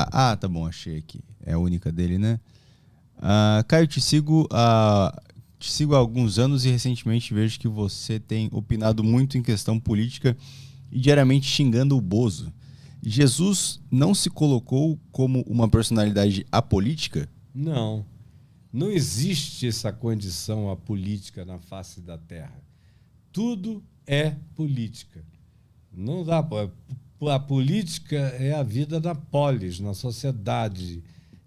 Tá, tá bom, achei aqui. É a única dele, né? Caio, te sigo há alguns anos e recentemente vejo que você tem opinado muito em questão política e diariamente xingando o Bozo. Jesus não se colocou como uma personalidade apolítica? Não. Não existe essa condição apolítica na face da Terra. Tudo é política. Não dá. A política é a vida da polis, na sociedade,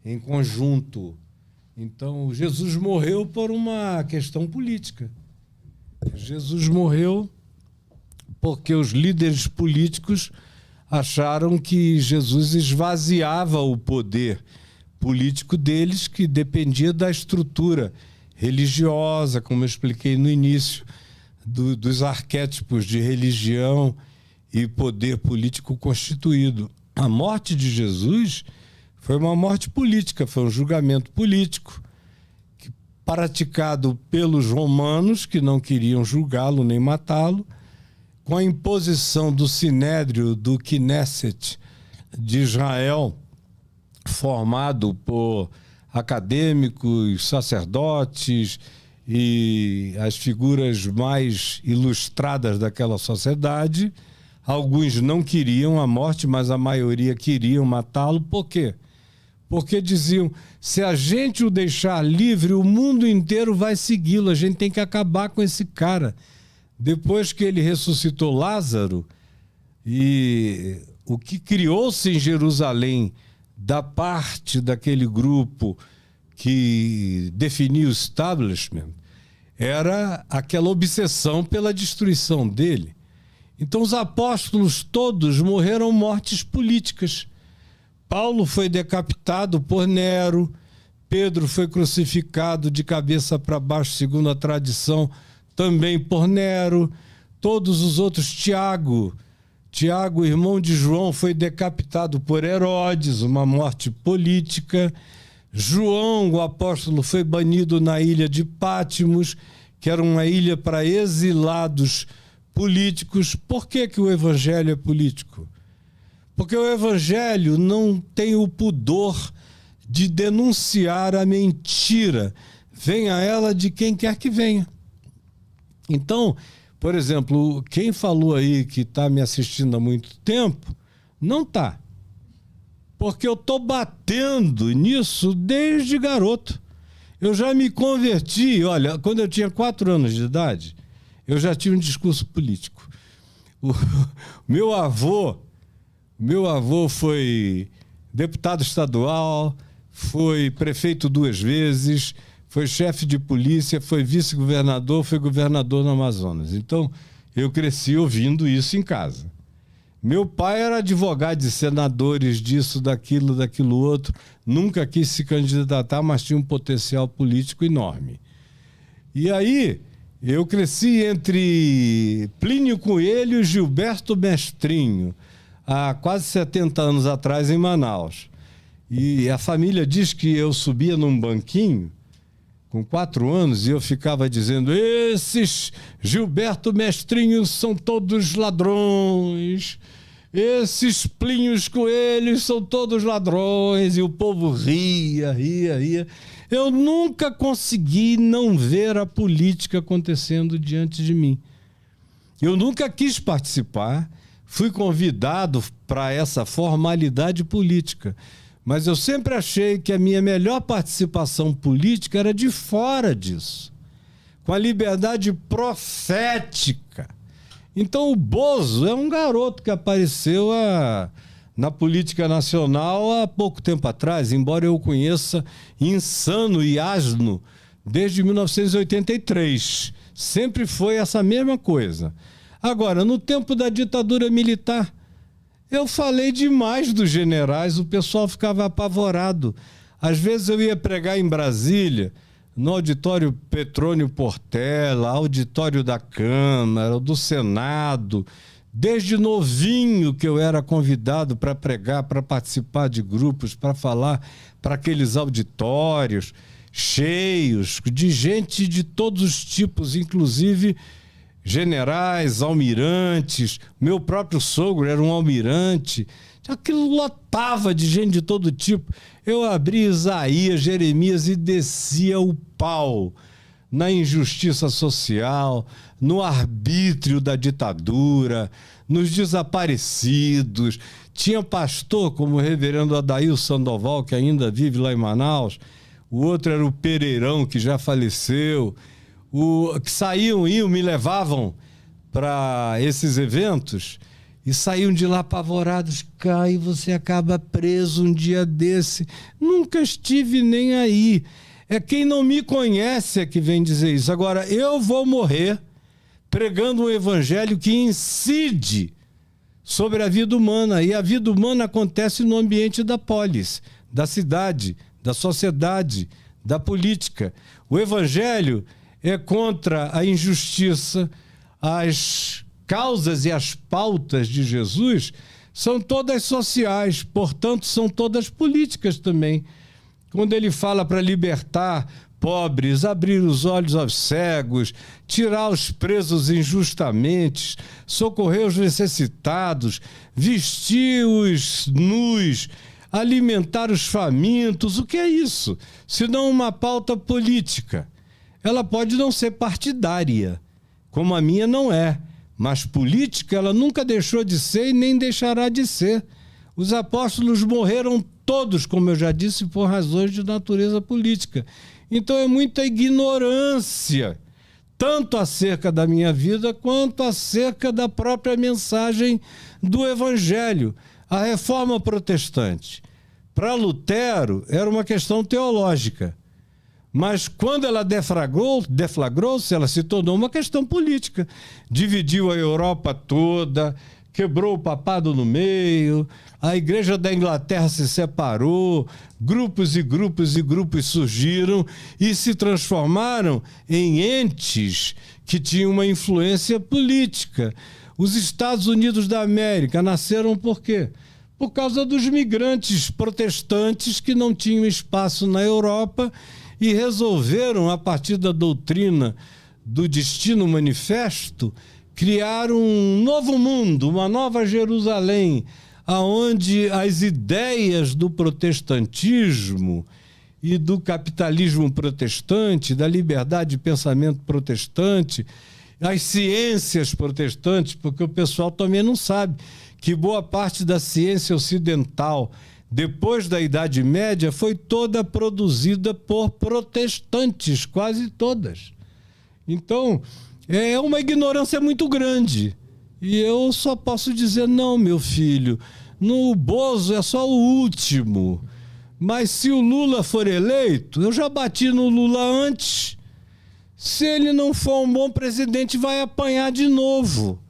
em conjunto. Então, Jesus morreu por uma questão política. Jesus morreu porque os líderes políticos acharam que Jesus esvaziava o poder político deles, que dependia da estrutura religiosa, como eu expliquei no início, dos arquétipos de religião e poder político constituído. A morte de Jesus foi uma morte política, foi um julgamento político praticado pelos romanos, que não queriam julgá-lo nem matá-lo, com a imposição do Sinédrio, do Knesset de Israel, formado por acadêmicos, sacerdotes e as figuras mais ilustradas daquela sociedade. Alguns não queriam a morte, mas a maioria queriam matá-lo. Por quê? Porque diziam, se a gente o deixar livre, o mundo inteiro vai segui-lo, a gente tem que acabar com esse cara. Depois que ele ressuscitou Lázaro, e o que criou-se em Jerusalém da parte daquele grupo que definia o establishment era aquela obsessão pela destruição dele. Então os apóstolos todos morreram mortes políticas. Paulo foi decapitado por Nero, Pedro foi crucificado de cabeça para baixo, segundo a tradição, também por Nero. Todos os outros, Tiago, irmão de João, foi decapitado por Herodes, uma morte política. João, o apóstolo, foi banido na ilha de Pátimos, que era uma ilha para exilados políticos. Por que o evangelho é político? Porque o evangelho não tem o pudor de denunciar a mentira, venha ela de quem quer que venha. Então, por exemplo, quem falou aí que está me assistindo há muito tempo, não está. Porque eu estou batendo nisso desde garoto. Eu já me converti, olha, quando eu tinha 4 anos de idade, eu já tinha um discurso político. O meu avô foi deputado estadual, foi prefeito 2 vezes, foi chefe de polícia, foi vice-governador, foi governador no Amazonas. Então, eu cresci ouvindo isso em casa. Meu pai era advogado de senadores, disso, daquilo outro. Nunca quis se candidatar, mas tinha um potencial político enorme. E aí, eu cresci entre Plínio Coelho e Gilberto Mestrinho, há quase 70 anos atrás, em Manaus. E a família diz que eu subia num banquinho com 4 anos e eu ficava dizendo: esses Gilberto Mestrinhos são todos ladrões, esses Plínios Coelhos são todos ladrões, e o povo ria. Eu nunca consegui não ver a política acontecendo diante de mim. Eu nunca quis participar, fui convidado para essa formalidade política. Mas eu sempre achei que a minha melhor participação política era de fora disso, com a liberdade profética. Então o Bozo é um garoto que apareceu na política nacional há pouco tempo atrás, embora eu o conheça insano e asno desde 1983. Sempre foi essa mesma coisa. Agora, no tempo da ditadura militar, eu falei demais dos generais, o pessoal ficava apavorado. Às vezes eu ia pregar em Brasília, no auditório Petrônio Portela, auditório da Câmara, do Senado. Desde novinho que eu era convidado para pregar, para participar de grupos, para falar para aqueles auditórios cheios, de gente de todos os tipos, inclusive generais, almirantes. Meu próprio sogro era um almirante. Aquilo lotava de gente de todo tipo. Eu abri Isaías, Jeremias e descia o pau na injustiça social, no arbítrio da ditadura, nos desaparecidos. Tinha pastor como o reverendo Adair Sandoval, que ainda vive lá em Manaus. O outro era o Pereirão, que já faleceu. Que iam, me levavam para esses eventos e saíam de lá apavorados. Cai, você acaba preso um dia desse. Nunca estive nem aí. É quem não me conhece é que vem dizer isso. Agora, eu vou morrer pregando um evangelho que incide sobre a vida humana. E a vida humana acontece no ambiente da polis, da cidade, da sociedade, da política. O evangelho é contra a injustiça. As causas e as pautas de Jesus são todas sociais, portanto, são todas políticas também. Quando ele fala para libertar pobres, abrir os olhos aos cegos, tirar os presos injustamente, socorrer os necessitados, vestir os nus, alimentar os famintos, o que é isso? Senão uma pauta política. Ela pode não ser partidária, como a minha não é, mas política ela nunca deixou de ser e nem deixará de ser. Os apóstolos morreram todos, como eu já disse, por razões de natureza política. Então é muita ignorância, tanto acerca da minha vida, quanto acerca da própria mensagem do Evangelho. A reforma protestante, para Lutero, era uma questão teológica. Mas quando ela deflagrou-se, ela se tornou uma questão política. Dividiu a Europa toda, quebrou o papado no meio, a Igreja da Inglaterra se separou, grupos e grupos e grupos surgiram e se transformaram em entes que tinham uma influência política. Os Estados Unidos da América nasceram por quê? Por causa dos migrantes protestantes que não tinham espaço na Europa e resolveram, a partir da doutrina do Destino Manifesto, criar um novo mundo, uma nova Jerusalém, aonde as ideias do protestantismo e do capitalismo protestante, da liberdade de pensamento protestante, as ciências protestantes, porque o pessoal também não sabe que boa parte da ciência ocidental, depois da Idade Média, foi toda produzida por protestantes, quase todas. Então, é uma ignorância muito grande. E eu só posso dizer, não, meu filho, no Bozo é só o último. Mas se o Lula for eleito, eu já bati no Lula antes. Se ele não for um bom presidente, vai apanhar de novo.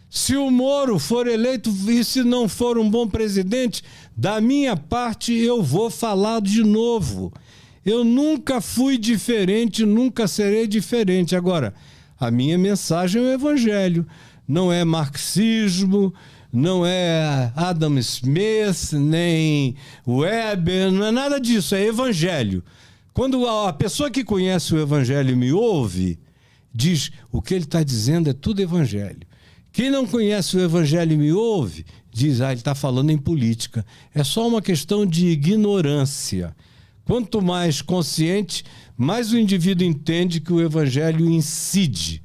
Se o Moro for eleito e se não for um bom presidente, da minha parte eu vou falar de novo. Eu nunca fui diferente, nunca serei diferente. Agora, a minha mensagem é o Evangelho. Não é marxismo, não é Adam Smith, nem Weber, não é nada disso, é Evangelho. Quando a pessoa que conhece o Evangelho me ouve, diz, o que ele está dizendo é tudo Evangelho. Quem não conhece o Evangelho e me ouve, diz, ele está falando em política. É só uma questão de ignorância. Quanto mais consciente, mais o indivíduo entende que o Evangelho incide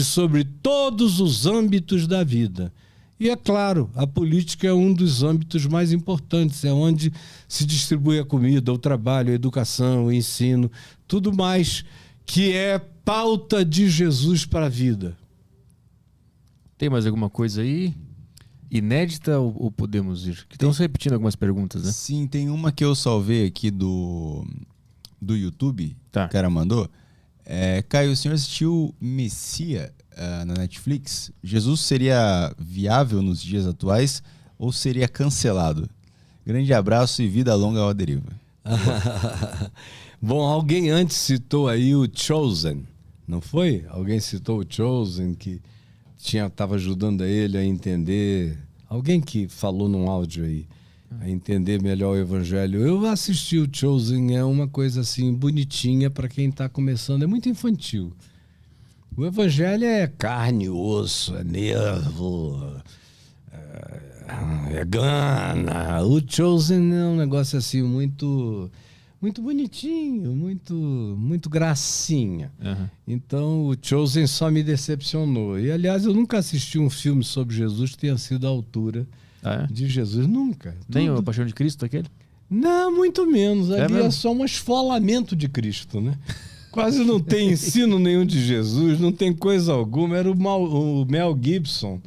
sobre todos os âmbitos da vida. E é claro, a política é um dos âmbitos mais importantes, é onde se distribui a comida, o trabalho, a educação, o ensino, tudo mais que é pauta de Jesus para a vida. Tem mais alguma coisa aí? Inédita ou podemos ir? Estamos repetindo algumas perguntas, né? Sim, tem uma que eu salvei aqui do YouTube, que o cara mandou. Caio, o senhor assistiu Messia na Netflix? Jesus seria viável nos dias atuais ou seria cancelado? Grande abraço e vida longa ao Deriva. Bom, alguém antes citou aí o Chosen, não foi? Alguém citou o Chosen que estava ajudando ele a entender, alguém que falou num áudio aí, a entender melhor o Evangelho. Eu assisti o Chosen, é uma coisa assim bonitinha para quem está começando, é muito infantil. O evangelho é carne e osso, é nervo, é gana. O Chosen é um negócio assim muito bonitinho, muito gracinha. Uhum. Então o Chosen só me decepcionou. E aliás, eu nunca assisti um filme sobre Jesus que tenha sido à altura de Jesus, nunca. Nem a Paixão de Cristo aquele? Não, muito menos. Ali mesmo? é só um esfolamento de Cristo, né? Quase não tem ensino nenhum de Jesus, não tem coisa alguma. Era o Mel Gibson,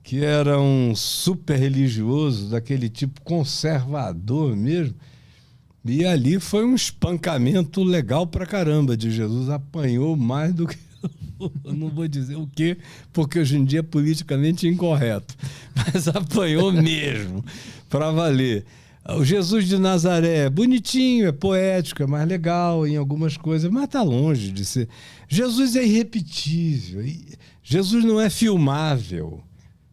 que era um super religioso, daquele tipo conservador mesmo. E ali foi um espancamento legal pra caramba de Jesus. Apanhou mais do que... Eu não vou dizer o quê, porque hoje em dia é politicamente incorreto. Mas apanhou mesmo, pra valer. O Jesus de Nazaré é bonitinho, é poético, é mais legal em algumas coisas, mas está longe de ser. Jesus é irrepetível. Jesus não é filmável.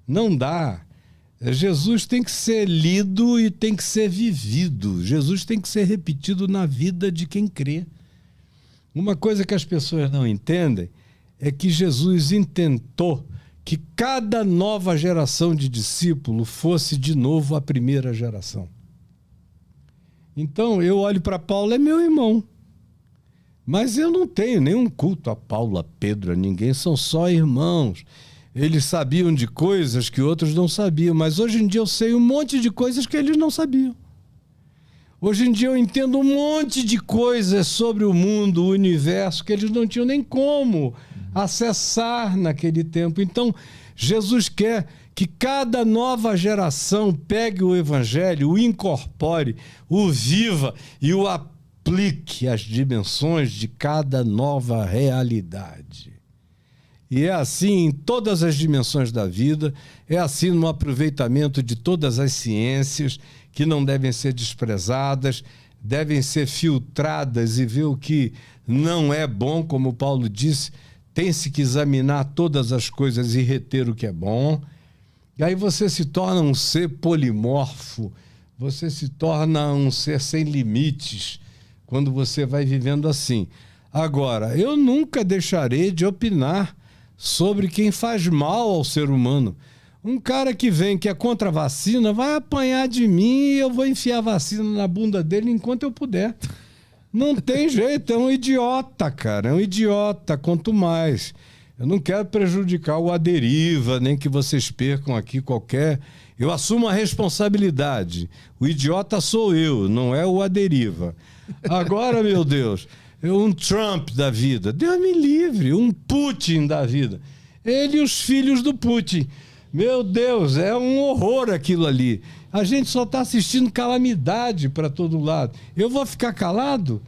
Não dá. Jesus tem que ser lido e tem que ser vivido. Jesus tem que ser repetido na vida de quem crê. Uma coisa que as pessoas não entendem é que Jesus intentou que cada nova geração de discípulo fosse de novo a primeira geração. Então, eu olho para Paulo, é meu irmão. Mas eu não tenho nenhum culto a Paulo, a Pedro, a ninguém, são só irmãos. Eles sabiam de coisas que outros não sabiam, mas hoje em dia eu sei um monte de coisas que eles não sabiam. Hoje em dia eu entendo um monte de coisas sobre o mundo, o universo, que eles não tinham nem como acessar naquele tempo. Então, Jesus quer que cada nova geração pegue o evangelho, o incorpore, o viva e o aplique às dimensões de cada nova realidade. E é assim em todas as dimensões da vida, é assim no aproveitamento de todas as ciências, que não devem ser desprezadas, devem ser filtradas e ver o que não é bom, como Paulo disse, tem-se que examinar todas as coisas e reter o que é bom. E aí você se torna um ser polimorfo, você se torna um ser sem limites, quando você vai vivendo assim. Agora, eu nunca deixarei de opinar sobre quem faz mal ao ser humano. Um cara que vem, que é contra a vacina, vai apanhar de mim e eu vou enfiar a vacina na bunda dele enquanto eu puder. Não tem jeito, é um idiota, cara, é um idiota, quanto mais. Eu não quero prejudicar o Aderiva, nem que vocês percam aqui qualquer... Eu assumo a responsabilidade. O idiota sou eu, não é o Aderiva. Agora, meu Deus, um Trump da vida, Deus me livre, um Putin da vida. Ele e os filhos do Putin. Meu Deus, é um horror aquilo ali. A gente só está assistindo calamidade para todo lado. Eu vou ficar calado?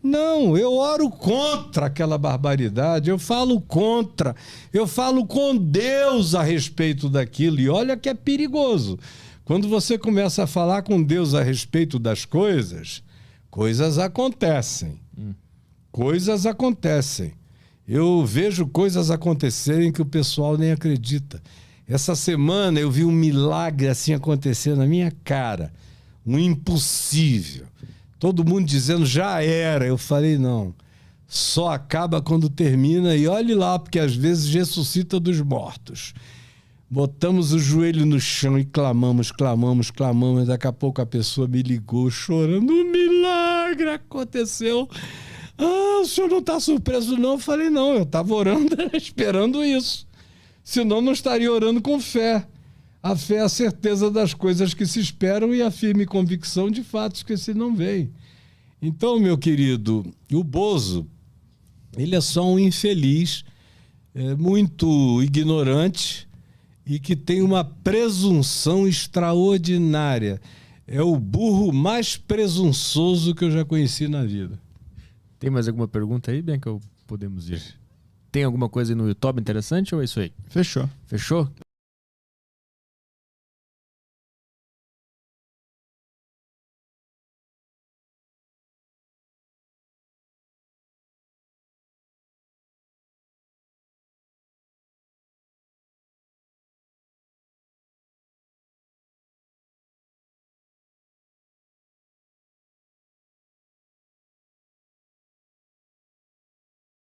Não, eu oro contra aquela barbaridade, eu falo contra, eu falo com Deus a respeito daquilo, e olha que é perigoso. Quando você começa a falar com Deus a respeito das coisas, coisas acontecem. Coisas acontecem. Eu vejo coisas acontecerem que o pessoal nem acredita. Essa semana eu vi um milagre assim acontecer na minha cara, um impossível. Todo mundo dizendo, já era. Eu falei, não, só acaba quando termina. E olhe lá, porque às vezes ressuscita dos mortos. Botamos o joelho no chão e clamamos. Daqui a pouco a pessoa me ligou chorando. Um milagre aconteceu. Ah, o senhor não está surpreso não? Eu falei, não, eu estava orando, esperando isso. Senão não estaria orando com fé. A fé é a certeza das coisas que se esperam e a firme convicção de fatos que se não veem. Então, meu querido, o Bozo, ele é só um infeliz, muito ignorante e que tem uma presunção extraordinária. É o burro mais presunçoso que eu já conheci na vida. Tem mais alguma pergunta aí, Bianca? Ou podemos ir? Tem alguma coisa aí no YouTube interessante ou é isso aí? Fechou. Fechou?